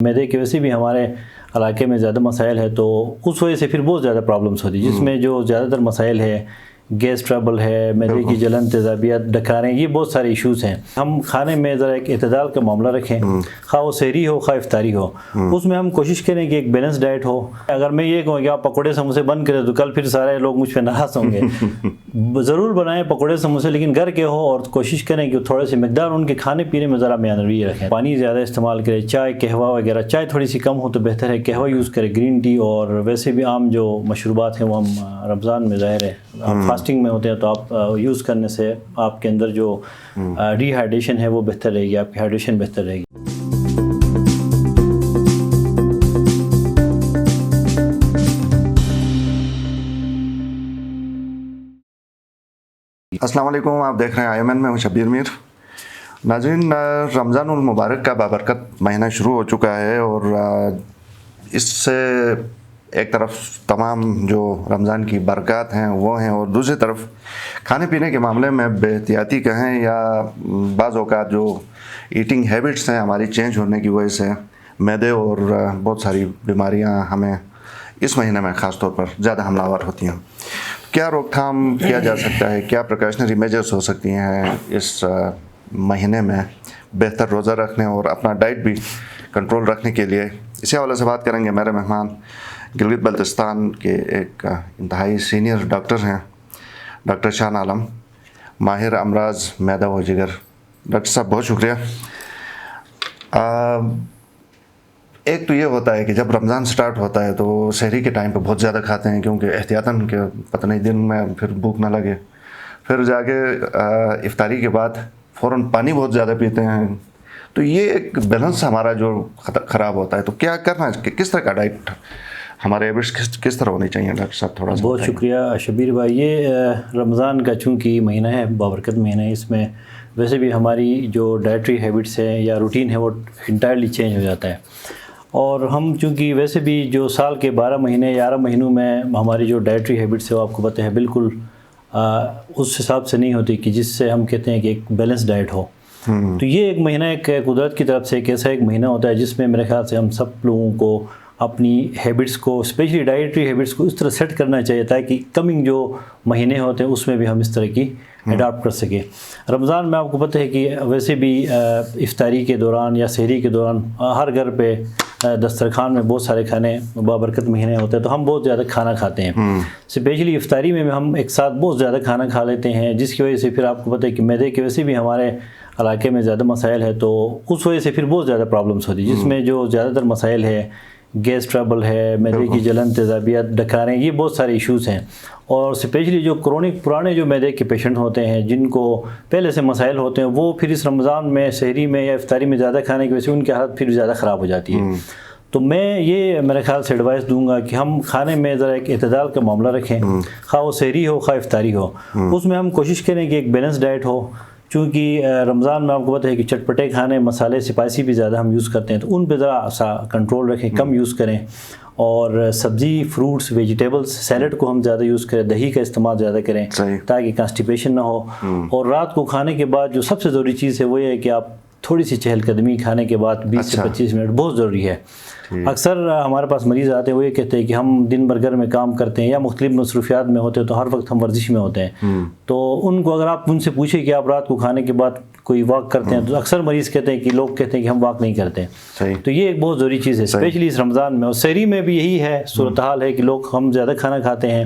میدے کی وجہ سے بھی ہمارے علاقے میں زیادہ مسائل ہے، تو اس وجہ سے پھر بہت زیادہ پرابلمس ہوتی ہیں، جس میں جو زیادہ تر مسائل ہے گیس ٹربل ہے، میدے کی جلن، تیزابیت، ڈکاریں، یہ بہت سارے ایشوز ہیں۔ ہم کھانے میں ذرا ایک اعتدال کا معاملہ رکھیں، خواہ وہ سحری ہو خواہ افطاری ہو، اس میں ہم کوشش کریں کہ ایک بیلنس ڈائٹ ہو۔ اگر میں یہ کہوں کہ آپ پکوڑے سموسے بند کریں تو کل پھر سارے لوگ مجھ پہ ناراض ہوں گے۔ ضرور بنائیں پکوڑے سموسے، لیکن گھر کے ہو، اور کوشش کریں کہ تھوڑے سی مقدار ان کے کھانے پینے میں ذرا معیاری رکھیں۔ پانی زیادہ استعمال کریں، چائے قہوہ وغیرہ، چائے تھوڑی سی کم ہو تو بہتر ہے، قہوہ یوز کریں، گرین ٹی، اور ویسے بھی عام جو مشروبات ہیں وہ ہم رمضان میں ظاہر ہے آپ فاسٹنگ میں ہوتے ہیں تو آپ یوز کرنے سے آپ کے اندر جو ڈی ہائیڈریشن ہے وہ بہتر رہے گی، آپ کی ہائیڈریشن بہتر رہے گی۔ السلام علیکم، آپ دیکھ رہے ہیں IMN، میں ہوں شبیر میر۔ ناظرین، رمضان المبارک کا بابرکت مہینہ شروع ہو چکا ہے، اور اس سے ایک طرف تمام جو رمضان کی برکات ہیں وہ ہیں، اور دوسری طرف کھانے پینے کے معاملے میں بے احتیاطی کہیں یا بعض اوقات جو ایٹنگ ہیبٹس ہیں ہماری چینج ہونے کی وجہ سے معدے اور بہت ساری بیماریاں ہمیں اس مہینے میں خاص طور پر زیادہ حملہ آور ہوتی ہیں۔ کیا روک تھام کیا جا سکتا ہے، کیا پریکاشنری میجرز ہو سکتی ہیں اس مہینے میں بہتر روزہ رکھنے اور اپنا ڈائٹ بھی کنٹرول رکھنے کے لیے؟ اسی حوالے سے بات کریں گے۔ میرے مہمان گلگت بلتستان کے ایک انتہائی سینئر ڈاکٹر ہیں، ڈاکٹر شان عالم، ماہر امراض معدہ و جگر۔ ڈاکٹر صاحب بہت شکریہ۔ ایک تو یہ ہوتا ہے کہ جب رمضان سٹارٹ ہوتا ہے تو سحری کے ٹائم پہ بہت زیادہ کھاتے ہیں، کیونکہ احتیاطاً کہ پتہ نہیں دن میں پھر بھوک نہ لگے، پھر جا کے افطاری کے بعد فوراً پانی بہت زیادہ پیتے ہیں، تو یہ ایک بیلنس ہمارا جو خراب ہوتا ہے۔ تو کیا کرنا ہے، کس طرح کا ڈائٹ ہمارے ہیبٹس کس طرح ہونی چاہیے؟ ڈاکٹر صاحب تھوڑا سا بہت شکریہ شبیر بھائی۔ یہ رمضان کا چونکہ مہینہ ہے، بابرکت مہینہ ہے، اس میں ویسے بھی ہماری جو ڈائٹری ہیبٹس ہے یا روٹین ہے وہ انٹائرلی چینج ہو جاتا ہے، اور ہم چونکہ ویسے بھی جو سال کے 12 مہینے 11 مہینوں میں ہماری جو ڈائٹری ہیبٹس ہے وہ آپ کو پتہ ہے بالکل اس حساب سے نہیں ہوتی کہ جس سے ہم کہتے ہیں کہ ایک بیلنس ڈائٹ ہو۔ تو یہ ایک مہینہ ایک قدرت کی طرف سے ایک ایسا ایک مہینہ ہوتا ہے جس میں میرے خیال سے ہم سب لوگوں کو اپنی ہیبٹس کو، اسپیشلی ڈائٹری ہیبٹس کو اس طرح سیٹ کرنا چاہیے تاکہ کمنگ جو مہینے ہوتے ہیں اس میں بھی ہم اس طرح کی اڈاپٹ کر سکیں۔ رمضان میں آپ کو پتہ ہے کہ ویسے بھی افطاری کے دوران یا سحری کے دوران ہر گھر پہ دسترخوان میں بہت سارے کھانے بابرکت مہینے ہوتے ہیں، تو ہم بہت زیادہ کھانا کھاتے ہیں، اسپیشلی افطاری میں ہم ایک ساتھ بہت زیادہ کھانا کھا لیتے ہیں، جس کی وجہ سے پھر آپ کو پتہ ہے کہ میدے کی وجہ سے بھی ہمارے علاقے میں زیادہ مسائل ہے، تو اس وجہ سے پھر بہت زیادہ پرابلمس ہوتی ہیں، جس میں جو زیادہ تر مسائل ہے گیس ٹربل ہے، میدے کی جلن، تیزابیت، ڈکاریں، یہ بہت سارے ایشوز ہیں۔ اور اسپیشلی جو کرونک پرانے جو میدے کے پیشنٹ ہوتے ہیں جن کو پہلے سے مسائل ہوتے ہیں، وہ پھر اس رمضان میں سحری میں یا افطاری میں زیادہ کھانے کی وجہ سے ان کی حالت پھر زیادہ خراب ہو جاتی ہے۔ تو میں یہ میرے خیال سے ایڈوائس دوں گا کہ ہم کھانے میں ذرا ایک اعتدال کا معاملہ رکھیں، خواہ وہ سحری ہو خواہ افطاری ہو، اس میں ہم کوشش کریں کہ ایک بیلنس ڈائٹ ہو۔ چونکہ رمضان میں آپ کو پتہ ہے کہ چٹپٹے کھانے، مسالے، اسپائسی بھی زیادہ ہم یوز کرتے ہیں، تو ان پہ ذرا سا کنٹرول رکھیں، کم یوز کریں، اور سبزی، فروٹس، ویجیٹیبلز، سیلڈ کو ہم زیادہ یوز کریں، دہی کا استعمال زیادہ کریں تاکہ کانسٹیپیشن نہ ہو۔ اور رات کو کھانے کے بعد جو سب سے ضروری چیز ہے وہ یہ ہے کہ آپ تھوڑی سی چہل قدمی کھانے کے بعد 20 سے 25 منٹ بہت ضروری ہے۔ اکثر ہمارے پاس مریض آتے ہیں وہ یہ کہتے ہیں کہ ہم دن بھر گھر میں کام کرتے ہیں یا مختلف مصروفیات میں ہوتے ہیں، تو ہر وقت ہم ورزش میں ہوتے ہیں، تو ان کو اگر آپ ان سے پوچھیں کہ آپ رات کو کھانے کے بعد کوئی واک کرتے ہیں، تو اکثر مریض کہتے ہیں کہ لوگ کہتے ہیں کہ ہم واک نہیں کرتے ہیں۔ تو یہ ایک بہت ضروری چیز ہے اسپیشلی اس رمضان میں، اور سحری میں بھی یہی ہے صورتحال ہے کہ لوگ ہم زیادہ کھانا کھاتے ہیں،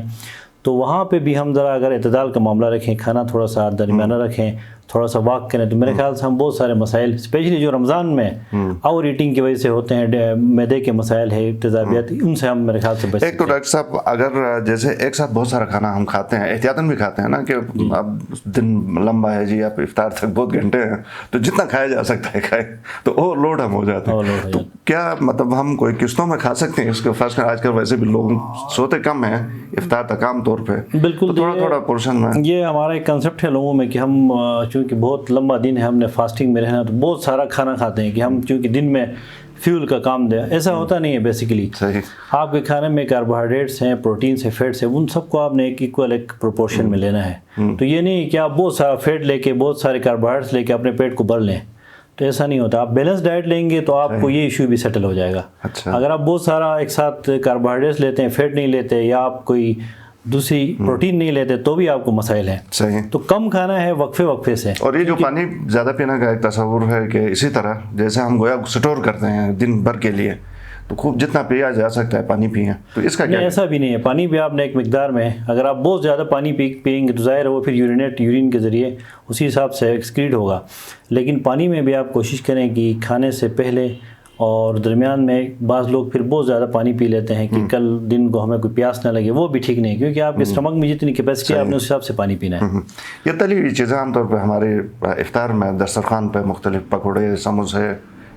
تو وہاں پہ بھی ہم ذرا اگر اعتدال کا معاملہ رکھیں، کھانا تھوڑا سا درمیانہ رکھیں، تھوڑا سا واک کریں، تو میرے خیال سے ہم بہت سارے مسائل اسپیشلی جو رمضان میں اوور ایٹنگ کی وجہ سے ہوتے ہیں، میدے کے مسائل ہے، تیزابیت، ان سے ہم میرے خیال سے بچ۔ ایک تو ڈاکٹر صاحب اگر جیسے ایک ساتھ بہت سارا کھانا ہم کھاتے ہیں، احتیاطاً بھی کھاتے ہیں نا، کہ اب دن لمبا ہے جی، آپ افطار تک بہت گھنٹے ہیں، تو جتنا کھایا جا سکتا ہے کھائے، تو اوور لوڈ ہم ہو جاتے ہیں، تو کیا مطلب ہم کوئی قسطوں میں کھا سکتے ہیں اس کو؟ فرض کر آج کل ویسے بھی لوگ سوتے کم ہیں افطار تک عام طور پہ، بالکل تھوڑا تھوڑا پورشن میں۔ یہ ہمارا ایک کنسیپٹ ہے لوگوں میں کہ ہم چونکہ بہت لمبا دن ہے، ہم نے فاسٹنگ میں رہنا، تو بہت سارا کھانا کھاتے ہیں کہ ہم چونکہ دن میں فیول کا کام دیں، ایسا ہوتا نہیں ہے۔ بیسیکلی آپ کے کھانے میں کاربوہائیڈریٹس ہیں، پروٹینس ہیں، فیٹس ہیں، ان سب کو آپ نے ایک ایکول ایک پروپورشن میں لینا ہے، تو یہ نہیں کہ آپ بہت سارا فیٹ لے کے، بہت سارے کاربوہائیڈریٹس لے کے اپنے پیٹ کو بھر لیں، تو ایسا نہیں ہوتا. آپ بیلنس ڈائٹ لیں گے تو آپ کو یہ ایشو بھی سیٹل ہو جائے گا. اگر آپ بہت سارا ایک ساتھ کاربوہائیڈریٹس لیتے ہیں, فیٹ نہیں لیتے, یا آپ کوئی دوسری پروٹین نہیں لیتے, تو بھی آپ کو مسائل ہیں. صحیح. تو کم کھانا ہے وقفے وقفے سے. اور یہ جو پانی زیادہ پینے کا ایک تصور ہے کہ اسی طرح جیسے ہم گویا سٹور کرتے ہیں دن بھر کے لیے, تو خوب جتنا پیا جا سکتا ہے پانی پئیں, تو اس کا کیا؟ ایسا بھی نہیں ہے. پانی بھی آپ نے ایک مقدار میں, اگر آپ بہت زیادہ پانی پئیں گے تو ظاہر ہے وہ پھر یورین کے ذریعے اسی حساب سے ایکسکریٹ ہوگا. لیکن پانی میں بھی آپ کوشش کریں کہ کھانے سے پہلے اور درمیان میں, بعض لوگ پھر بہت زیادہ پانی پی لیتے ہیں کہ کل دن کو ہمیں کوئی پیاس نہ لگے, وہ بھی ٹھیک نہیں, کیونکہ آپ کے اسٹمک میں جتنی کیپیسٹی ہے آپ نے اس حساب سے پانی پینا ہے. یہ تلی ہوئی چیزیں عام طور پہ ہمارے افطار میں دسترخوان پہ مختلف پکوڑے, سموسے,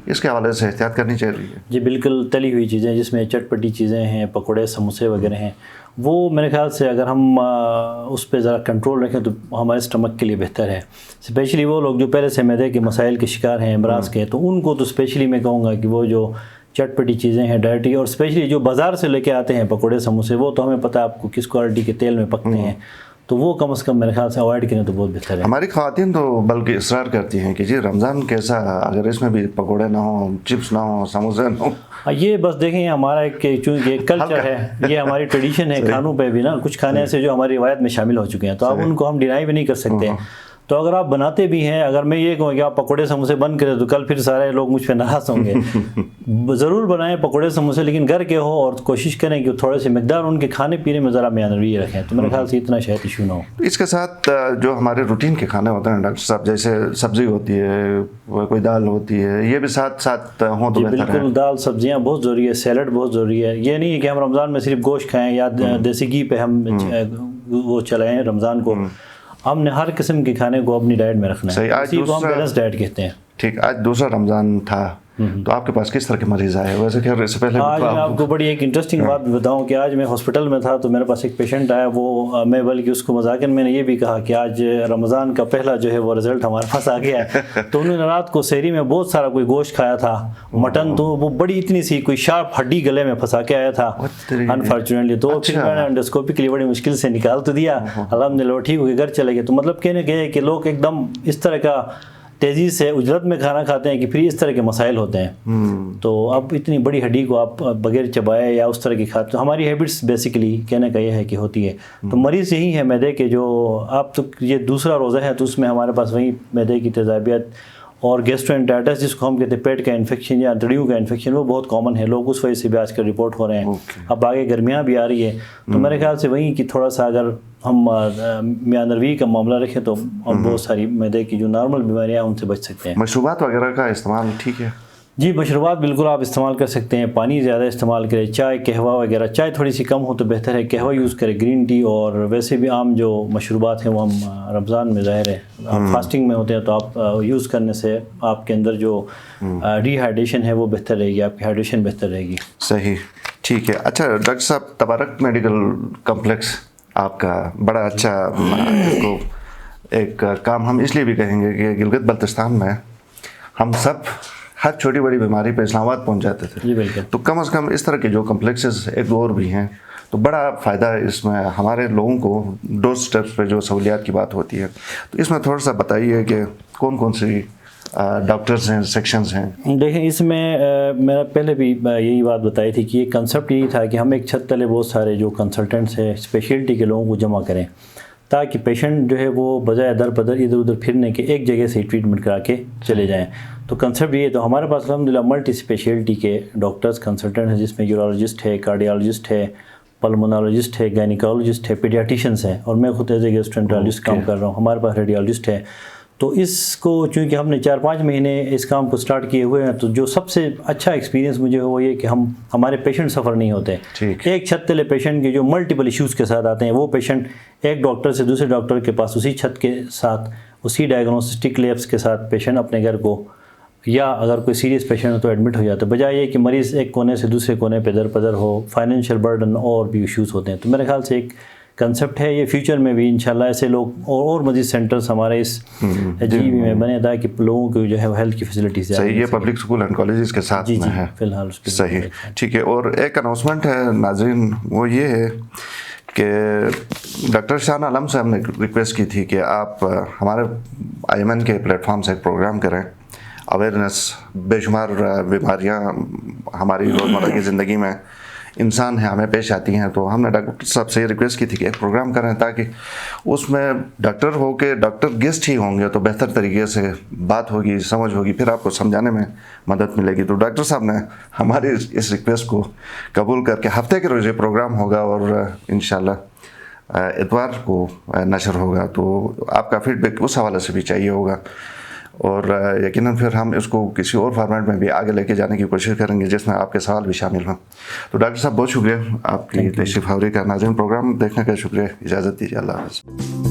اس کے حوالے سے احتیاط کرنی چاہیے. جی بالکل, تلی ہوئی چیزیں جس میں چٹپٹی چیزیں ہیں, پکوڑے, سموسے وغیرہ ہیں, وہ میرے خیال سے اگر ہم اس پہ ذرا کنٹرول رکھیں تو ہمارے اسٹمک کے لیے بہتر ہے. اسپیشلی وہ لوگ جو پہلے سے معدے کے مسائل کے شکار ہیں, امراض کے, تو ان کو تو اسپیشلی میں کہوں گا کہ وہ جو چٹپٹی چیزیں ہیں ڈائٹی, اور اسپیشلی جو بازار سے لے کے آتے ہیں پکوڑے سموسے, وہ تو ہمیں پتہ ہے آپ کو کس کوالٹی کے تیل میں پکتے ہیں, تو وہ کم از کم میرے خیال سے اوائڈ کریں تو بہت بہتر ہے. ہماری خواتین تو بلکہ اصرار کرتی ہیں کہ جی رمضان کیسا, اگر اس میں بھی پکوڑے نہ ہوں, چپس نہ ہوں, سموسے نہ ہوں. یہ بس دیکھیں ہمارا ایک چونکہ کلچر ہے, یہ ہماری ٹریڈیشن ہے. کھانوں پہ بھی نا کچھ کھانے ایسے جو ہماری روایت میں شامل ہو چکے ہیں, تو آپ ان کو ہم ڈینائی بھی نہیں کر سکتے. تو اگر آپ بناتے بھی ہیں, اگر میں یہ کہوں کہ آپ پکوڑے سموسے بند کریں تو کل پھر سارے لوگ مجھ پہ ناراض ہوں گے. ضرور بنائیں پکوڑے سموسے, لیکن گھر کے ہو, اور کوشش کریں کہ تھوڑے سے مقدار ان کے کھانے پینے میں ذرا معیاری رکھیں, تو میرے خیال سے اتنا شاید ایشو نہ ہو. اس کے ساتھ جو ہمارے روٹین کے کھانے ہوتے ہیں ڈاکٹر صاحب, جیسے سبزی ہوتی ہے, کوئی دال ہوتی ہے, یہ بھی ساتھ ساتھ ہوں تو بہتر ہے. بالکل, دال سبزیاں بہت ضروری ہے, سیلڈ بہت ضروری ہے. یہ نہیں ہے کہ ہم رمضان میں صرف گوشت کھائیں یا دیسی گھی پہ ہم وہ چلائیں رمضان کو. ہم نے ہر قسم کے کھانے کو اپنی ڈائٹ میں رکھنا ہے, اسی کو ہم بیلنس ڈائٹ کہتے ہیں. ٹھیک. آج دوسرا رمضان تھا, تو آپ کے پاس کس طرح کے مریض آئے؟ ویسے خیر اس سے پہلے آج میں آپ کو بڑی ایک انٹرسٹنگ بات بتاؤں کہ آج میں ہاسپٹل میں تھا, تو میرے پاس ایک پیشنٹ آیا. وہ میں بلکہ اس کو مذاکر میں نے یہ بھی کہا کہ آج رمضان کا پہلا جو ہے وہ رزلٹ ہمارے پاس آ گیا ہے. تو انہوں نے رات کو سحری میں بہت سارا کوئی گوشت کھایا تھا, مٹن, تو وہ بڑی اتنی سی کوئی شارپ ہڈی گلے میں پھنسا کے آیا تھا انفارچونیٹلی. تو پھر میں نے انڈوسکوپی لیے بڑی مشکل سے نکال تو دیا, الحمدللہ ٹھیک ہو کے گھر چلے گئے. تو مطلب کہنے کے کہ لوگ ایک دم اس طرح کا تیزی سے اجرت میں کھانا کھاتے ہیں کہ پھر اس طرح کے مسائل ہوتے ہیں. تو اب اتنی بڑی ہڈی کو آپ بغیر چبائے یا اس طرح کی کھاتے, تو ہماری ہیبٹس بیسیکلی کہنے کا یہ ہے کہ ہوتی ہے. تو مریض یہی ہے معدے کے, جو آپ تو یہ دوسرا روزہ ہے, تو اس میں ہمارے پاس وہی معدے کی تیزابیت اور گیسٹرینٹائٹس جس کو ہم کہتے ہیں پیٹ کا انفیکشن یا انتڑیوں کا انفیکشن, وہ بہت کامن ہے. لوگ اس وجہ سے بھی آج کل رپورٹ ہو رہے ہیں. اب آگے گرمیاں بھی آ رہی ہے, تو میرے خیال سے وہیں کہ تھوڑا سا اگر ہم میاں نروی کا معاملہ رکھیں تو ہم بہت ساری معدے کی جو نارمل بیماریاں ہیں ان سے بچ سکتے ہیں. مشروبات وغیرہ کا استعمال ٹھیک ہے؟ جی مشروبات بالکل آپ استعمال کر سکتے ہیں. پانی زیادہ استعمال کریں, چائے قہوہ وغیرہ, چائے تھوڑی سی کم ہو تو بہتر ہے, قہوہ یوز کریں, گرین ٹی. اور ویسے بھی عام جو مشروبات ہیں وہ ہم رمضان میں ظاہر ہے آپ فاسٹنگ میں ہوتے ہیں, تو آپ یوز کرنے سے آپ کے اندر جو ڈی ہائیڈریشن ہے وہ بہتر رہے گی, آپ کی ہائیڈریشن بہتر رہے گی. صحیح, ٹھیک ہے. اچھا ڈاکٹر صاحب, تبارک میڈیکل کمپلیکس آپ کا بڑا اچھا اس کو ایک کام ہم اس لیے بھی کہیں گے کہ گلگت بلتستان میں ہم سب ہر چھوٹی بڑی بیماری پہ اسلام آباد پہنچ جاتے تھے. جی بالکل. تو کم از کم اس طرح کے جو کمپلیکسز ایک دو اور بھی ہیں, تو بڑا فائدہ اس میں ہمارے لوگوں کو ڈور اسٹیپس پہ جو سہولیات کی بات ہوتی ہے, تو اس میں تھوڑا سا بتائیے کہ کون کون سی ڈاکٹرز ہیں, سیکشنز ہیں. دیکھیں اس میں میں نے پہلے بھی یہی بات بتائی تھی کہ یہ کنسیپٹ یہی تھا کہ ہم ایک چھت تلے بہت سارے جو کنسلٹنٹس ہیں اسپیشلٹی کے لوگوں کو جمع کریں, تاکہ پیشنٹ جو ہے وہ بجائے در بدر ادھر ادھر پھرنے کے ایک جگہ سے ٹریٹمنٹ کرا کے چلے جائیں. تو کنسیپٹ یہ, تو ہمارے پاس الحمدللہ ملٹی اسپیشلٹی کے ڈاکٹرز کنسلٹنٹ ہیں, جس میں یورولوجسٹ ہے, کارڈیالوجسٹ ہے, پلمونالوجسٹ ہے, گائنیکالوجسٹ ہے, پیڈیاٹیشنس ہیں, اور میں خود ایز اے گیسٹرینٹرالوجسٹ کام کر رہا ہوں. ہمارے پاس ریڈیالوجسٹ ہے. تو اس کو چونکہ ہم نے 4-5 مہینے اس کام کو سٹارٹ کیے ہوئے ہیں, تو جو سب سے اچھا ایکسپیرینس مجھے وہ یہ کہ ہمارے پیشنٹ سفر نہیں ہوتے. ایک چھت تلے پیشنٹ کے جو ملٹیپل ایشوز کے ساتھ آتے ہیں, وہ پیشنٹ ایک ڈاکٹر سے دوسرے ڈاکٹر کے پاس اسی چھت کے ساتھ اسی ڈائگنوسٹک لیبس کے ساتھ پیشنٹ اپنے گھر کو, یا اگر کوئی سیریس پیشنٹ ہو تو ایڈمٹ ہو جاتا ہے, بجائے یہ کہ مریض ایک کونے سے دوسرے کونے پہ در پدر ہو. فائنینشیل برڈن اور بھی ایشوز ہوتے ہیں. تو میرے خیال سے ایک کنسیپٹ ہے یہ, فیوچر میں بھی انشاءاللہ ایسے لوگ اور مزید سینٹرز ہمارے اس جی بی میں بنے, تاکہ لوگوں کو جو ہے ہیلتھ کی فیسلٹیز. صحیح, یہ پبلک اسکول اینڈ کالجز کے ساتھ میں ہے فی الحال. صحیح, ٹھیک ہے. اور ایک اناؤنسمنٹ ہے ناظرین, وہ یہ ہے کہ ڈاکٹر شاہ عالم سے ہم نے ریکویسٹ کی تھی کہ آپ ہمارے IMN کے پلیٹ فارم سے ایک پروگرام کریں, اویئرنیس. بے شمار بیماریاں ہماری روزمرہ کی زندگی میں انسان ہیں ہمیں پیش آتی ہیں, تو ہم نے ڈاکٹر صاحب سے یہ ریکویسٹ کی تھی کہ ایک پروگرام کریں تاکہ اس میں ڈاکٹر ہو کے ڈاکٹر گیسٹ ہی ہوں گے تو بہتر طریقے سے بات ہوگی, سمجھ ہوگی, پھر آپ کو سمجھانے میں مدد ملے گی. تو ڈاکٹر صاحب نے ہماری اس ریکویسٹ کو قبول کر کے ہفتے کے روز یہ پروگرام ہوگا اور انشاءاللہ اتوار کو نشر ہوگا. تو آپ کا فیڈ بیک اس حوالے سے بھی چاہیے ہوگا, اور یقیناً پھر ہم اس کو کسی اور فارمیٹ میں بھی آگے لے کے جانے کی کوشش کریں گے جس میں آپ کے سوال بھی شامل ہوں. تو ڈاکٹر صاحب بہت شکریہ آپ کی تشریف آوری کا. ناظرین پروگرام دیکھنے کا شکریہ, اجازت دیجیے, اللہ حافظ.